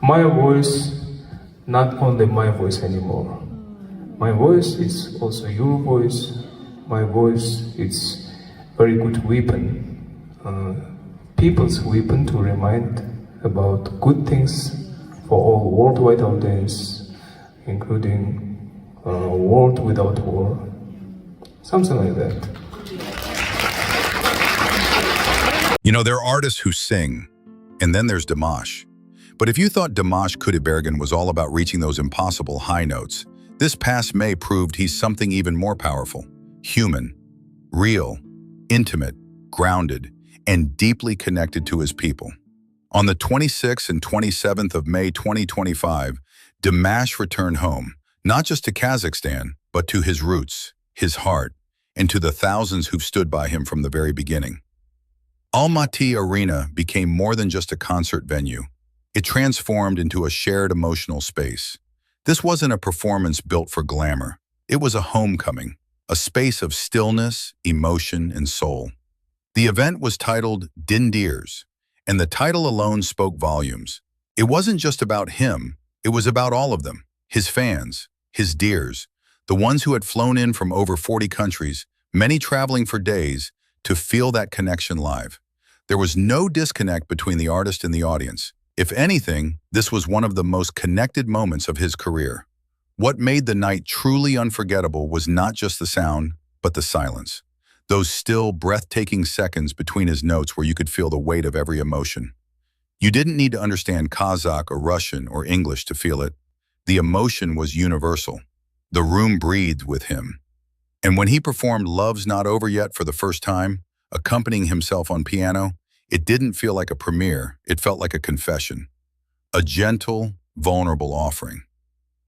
My voice, not only my voice anymore. My voice is also your voice. My voice is very good weapon, people's weapon to remind about good things for all worldwide audience, including world without war, something like that. You know, there are artists who sing, and then there's Dimash. But if you thought Dimash Qudaibergen was all about reaching those impossible high notes, this past May proved he's something even more powerful. Human, real, intimate, grounded, and deeply connected to his people. On the 26th and 27th of May 2025, Dimash returned home, not just to Kazakhstan, but to his roots, his heart, and to the thousands who've stood by him from the very beginning. Almaty Arena became more than just a concert venue. It transformed into a shared emotional space. This wasn't a performance built for glamour. It was a homecoming, a space of stillness, emotion, and soul. The event was titled D&Dears, and the title alone spoke volumes. It wasn't just about him, it was about all of them, his fans, his dears, the ones who had flown in from over 40 countries, many traveling for days, to feel that connection live. There was no disconnect between the artist and the audience. If anything, this was one of the most connected moments of his career. What made the night truly unforgettable was not just the sound, but the silence. Those still, breathtaking seconds between his notes where you could feel the weight of every emotion. You didn't need to understand Kazakh or Russian or English to feel it. The emotion was universal. The room breathed with him. And when he performed Love's Not Over Yet for the first time, accompanying himself on piano, it didn't feel like a premiere, it felt like a confession. A gentle, vulnerable offering.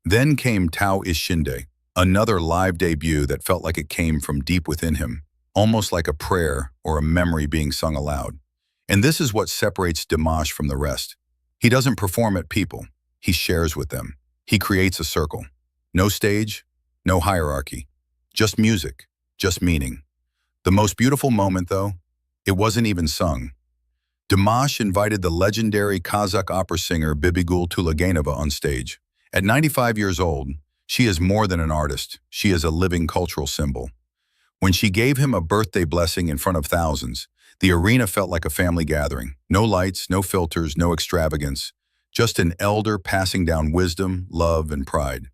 Then came Tao Ishinde, another live debut that felt like it came from deep within him, almost like a prayer or a memory being sung aloud. And this is what separates Dimash from the rest. He doesn't perform at people, he shares with them. He creates a circle. No stage, no hierarchy. Just music, just meaning. The most beautiful moment, though, it wasn't even sung. Dimash invited the legendary Kazakh opera singer Bibigul Tulaganova on stage. At 95 years old, she is more than an artist. She is a living cultural symbol. When she gave him a birthday blessing in front of thousands, the arena felt like a family gathering. No lights, no filters, no extravagance. Just an elder passing down wisdom, love, and pride.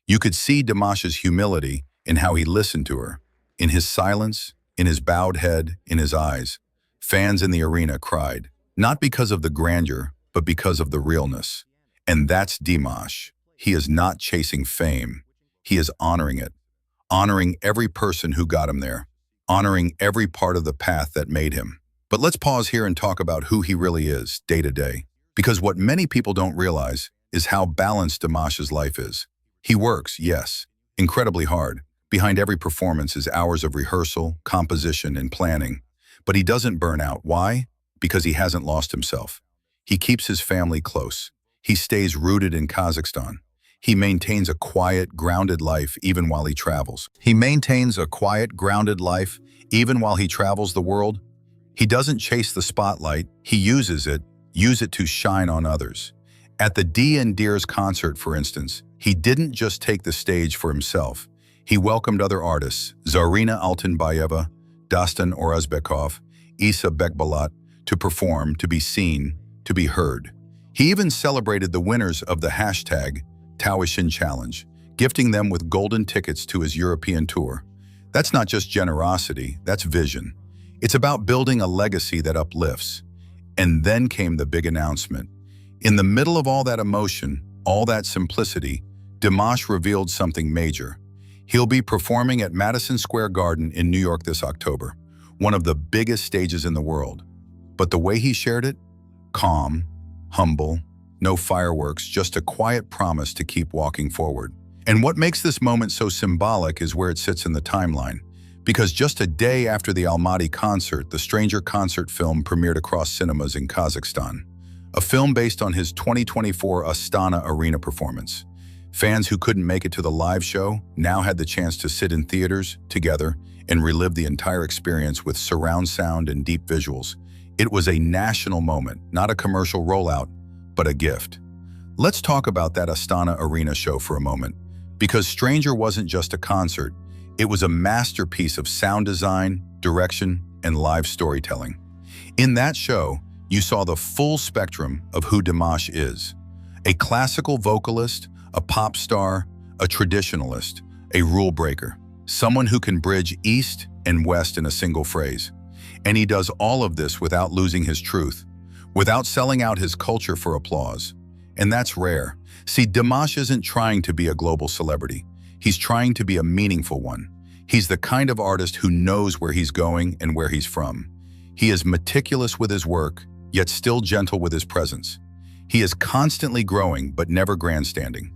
You could see Dimash's humility in how he listened to her, in his silence, in his bowed head, in his eyes. Fans in the arena cried, not because of the grandeur, but because of the realness. And that's Dimash. He is not chasing fame. He is honoring it. Honoring every person who got him there. Honoring every part of the path that made him. But let's pause here and talk about who he really is, day to day. Because what many people don't realize is how balanced Dimash's life is. He works, yes, incredibly hard. Behind every performance is hours of rehearsal, composition, and planning. But he doesn't burn out. Why? Because he hasn't lost himself. He keeps his family close. He stays rooted in Kazakhstan. He maintains a quiet, grounded life even while he travels. He maintains a quiet, grounded life even while he travels the world. He doesn't chase the spotlight. He uses it to shine on others. At the D&Dears concert, for instance, he didn't just take the stage for himself. He welcomed other artists, Zarina Altunbayeva, Dastan Orazbekov, Isa Bekbalat, to perform, to be seen, to be heard. He even celebrated the winners of the hashtag Taoishin Challenge, gifting them with golden tickets to his European tour. That's not just generosity, that's vision. It's about building a legacy that uplifts. And then came the big announcement. In the middle of all that emotion, all that simplicity, Dimash revealed something major. He'll be performing at Madison Square Garden in New York this October, one of the biggest stages in the world. But the way he shared it? Calm, humble, no fireworks, just a quiet promise to keep walking forward. And what makes this moment so symbolic is where it sits in the timeline. Because just a day after the Almaty concert, the Stranger concert film premiered across cinemas in Kazakhstan. A film based on his 2024 Astana Arena performance. Fans who couldn't make it to the live show now had the chance to sit in theaters together and relive the entire experience with surround sound and deep visuals. It was a national moment, not a commercial rollout, but a gift. Let's talk about that Astana Arena show for a moment, because Stranger wasn't just a concert, it was a masterpiece of sound design, direction, and live storytelling. In that show, you saw the full spectrum of who Dimash is. A classical vocalist, a pop star, a traditionalist, a rule breaker, someone who can bridge East and West in a single phrase. And he does all of this without losing his truth, without selling out his culture for applause. And that's rare. See, Dimash isn't trying to be a global celebrity. He's trying to be a meaningful one. He's the kind of artist who knows where he's going and where he's from. He is meticulous with his work, yet still gentle with his presence. He is constantly growing, but never grandstanding.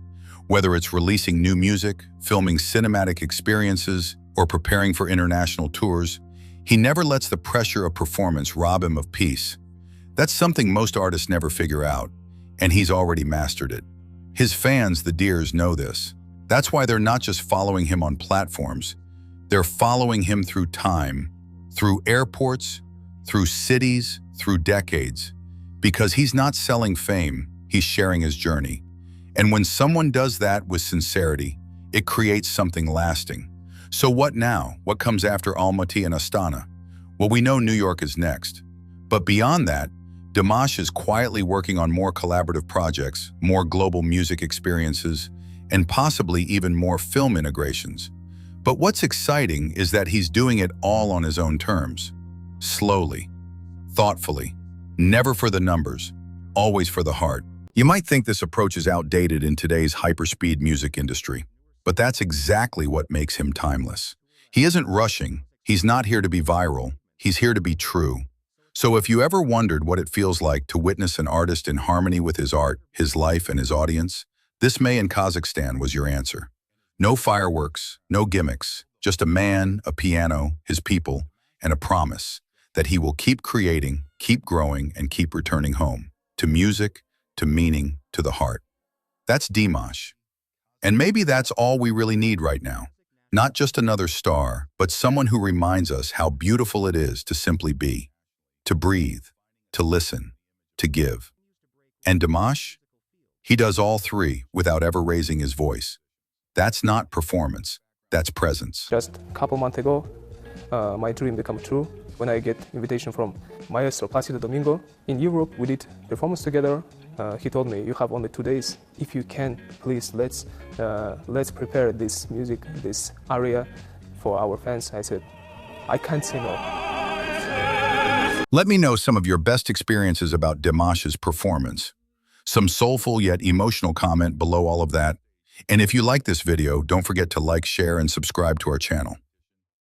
Whether it's releasing new music, filming cinematic experiences, or preparing for international tours, he never lets the pressure of performance rob him of peace. That's something most artists never figure out, and he's already mastered it. His fans, the Dears, know this. That's why they're not just following him on platforms. They're following him through time, through airports, through cities, through decades. Because he's not selling fame, he's sharing his journey. And when someone does that with sincerity, it creates something lasting. So what now? What comes after Almaty and Astana? Well, we know New York is next. But beyond that, Dimash is quietly working on more collaborative projects, more global music experiences, and possibly even more film integrations. But what's exciting is that he's doing it all on his own terms. Slowly, thoughtfully, never for the numbers, always for the heart. You might think this approach is outdated in today's hyperspeed music industry, but that's exactly what makes him timeless. He isn't rushing, he's not here to be viral, he's here to be true. So if you ever wondered what it feels like to witness an artist in harmony with his art, his life, and his audience, this May in Kazakhstan was your answer. No fireworks, no gimmicks, just a man, a piano, his people, and a promise that he will keep creating, keep growing, and keep returning home, to music, to meaning, to the heart. That's Dimash. And maybe that's all we really need right now. Not just another star, but someone who reminds us how beautiful it is to simply be, to breathe, to listen, to give. And Dimash? He does all three without ever raising his voice. That's not performance, that's presence. Just a couple months ago, my dream became true when I get invitation from Maestro Placido Domingo. In Europe, we did performance together. He told me, you have only 2 days. If you can, please, let's prepare this music, this aria for our fans. I said, I can't say no. Let me know some of your best experiences about Dimash's performance. Some soulful yet emotional comment below all of that. And if you like this video, don't forget to like, share, and subscribe to our channel.